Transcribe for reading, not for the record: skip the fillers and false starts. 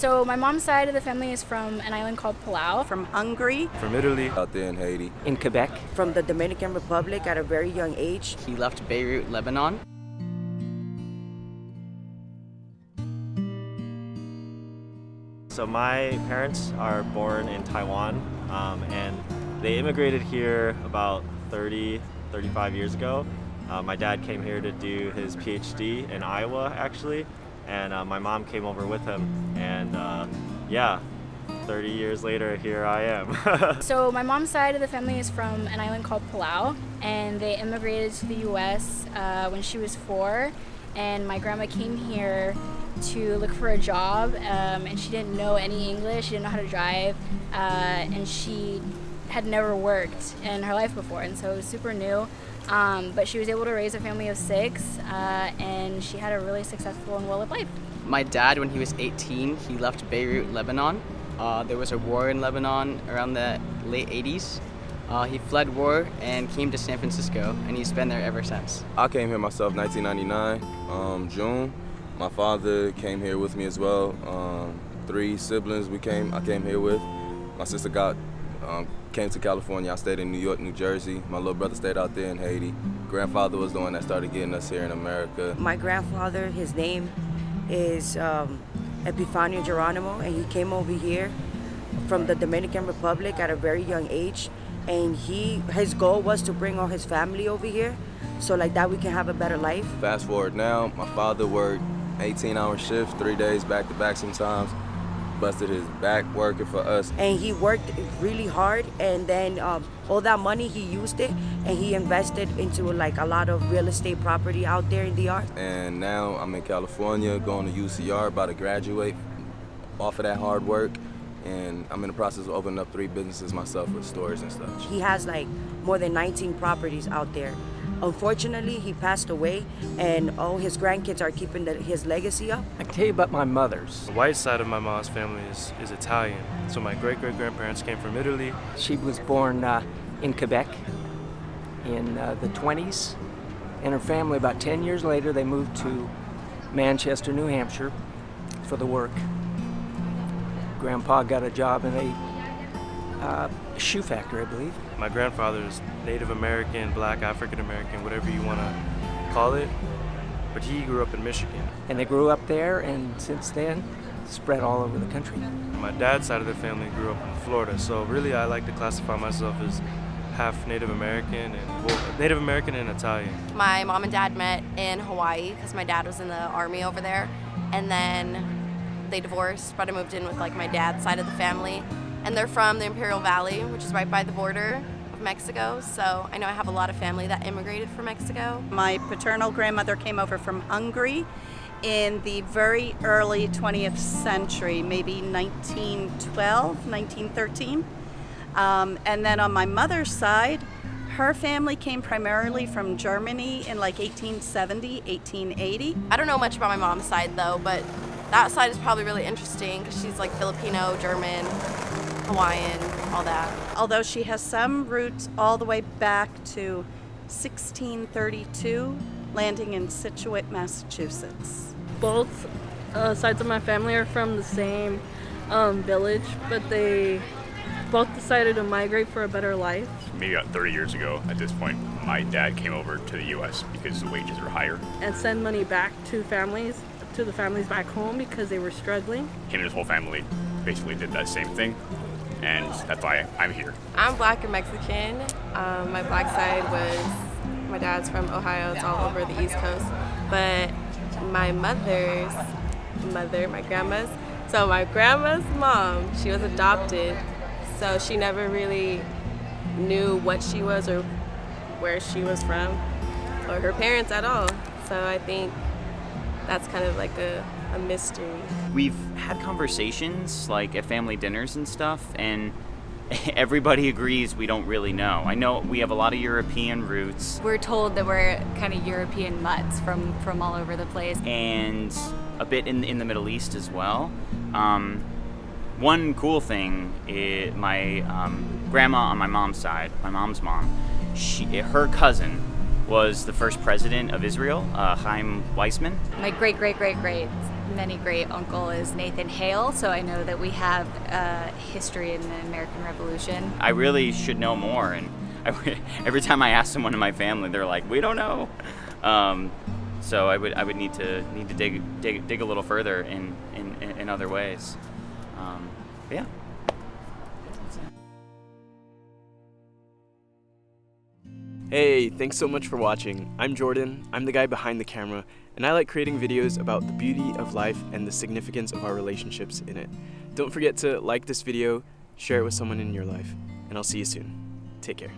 So my mom's side of the family is from an island called Palau. From Hungary, From Italy. Out there in Haiti. In Quebec. From the Dominican Republic at a very young age. He left Beirut, Lebanon. So my parents are born in Taiwan, and they immigrated here about 35 years ago. My dad came here to do his PhD in Iowa, actually, and my mom came over with him, and 30 years later, here I am. So my mom's side of the family is from an island called Palau, and they immigrated to the U.S. When she was 4, and my grandma came here to look for a job, and she didn't know any English, she didn't know how to drive, and she had never worked in her life before, and so it was super new. But she was able to raise a family of 6, and she had a really successful and well-lived life. My dad, when he was 18, he left Beirut, Lebanon. There was a war in Lebanon around the late 80s. He fled war and came to San Francisco, and he's been there ever since. I came here myself 1999, June. My father came here with me as well. 3 siblings I came here with. My sister came to California. I stayed in New York, New Jersey. My little brother stayed out there in Haiti. Grandfather was the one that started getting us here in America. My grandfather, his name is Epifanio Geronimo, and he came over here from the Dominican Republic at a very young age. And his goal was to bring all his family over here, so like that we can have a better life. Fast forward now, my father worked 18-hour shifts, 3 days back to back sometimes. Busted his back working for us. And he worked really hard, and then all that money he used it, and he invested into like a lot of real estate property out there in the art. And now I'm in California, going to UCR, about to graduate off of that hard work. And I'm in the process of opening up 3 businesses myself with stores and stuff. He has like more than 19 properties out there. Unfortunately, he passed away, and all his grandkids are keeping his legacy up. I can tell you about my mother's. The white side of my mom's family is Italian. So my great-great-grandparents came from Italy. She was born in Quebec in the 20s, and her family, about 10 years later, they moved to Manchester, New Hampshire for the work. Grandpa got a job in a shoe factory, I believe. My grandfather is Native American, Black, African American, whatever you want to call it, but he grew up in Michigan. And they grew up there, and since then, spread all over the country. My dad's side of the family grew up in Florida, so really I like to classify myself as half Native American and Italian. My mom and dad met in Hawaii because my dad was in the army over there, and then they divorced, but I moved in with like my dad's side of the family. And they're from the Imperial Valley, which is right by the border of Mexico. So I know I have a lot of family that immigrated from Mexico. my paternal grandmother came over from Hungary in the very early 20th century, maybe 1912, 1913. And then on my mother's side, her family came primarily from Germany in like 1870, 1880. I don't know much about my mom's side though, but that side is probably really interesting because she's like Filipino, German, Hawaiian, all that. Although she has some roots all the way back to 1632, landing in Scituate, Massachusetts. Both sides of my family are from the same village, but they both decided to migrate for a better life. Maybe about 30 years ago at this point, my dad came over to the U.S. because the wages are higher. And send money back to the families back home because they were struggling. Him and his whole family basically did that same thing, and that's why I'm here. I'm Black and Mexican. My Black side my dad's from Ohio, it's all over the East Coast. But my mother's mother, my grandma's mom, she was adopted, so she never really knew what she was or where she was from, or her parents at all. So I think that's kind of like a mystery. We've had conversations like at family dinners and stuff, and everybody agrees we don't really know. I know we have a lot of European roots. We're told that we're kind of European mutts from all over the place. And a bit in the Middle East as well. One cool thing is my grandma on my mom's side, my mom's mom, her cousin was the first president of Israel, Chaim Weizmann. My many great uncle is Nathan Hale, so I know that we have history in the American Revolution. I really should know more, and every time I ask someone in my family, they're like, "We don't know." So I would need to dig a little further in other ways. But yeah. Hey, thanks so much for watching. I'm Jordan, I'm the guy behind the camera, and I like creating videos about the beauty of life and the significance of our relationships in it. Don't forget to like this video, share it with someone in your life, and I'll see you soon. Take care.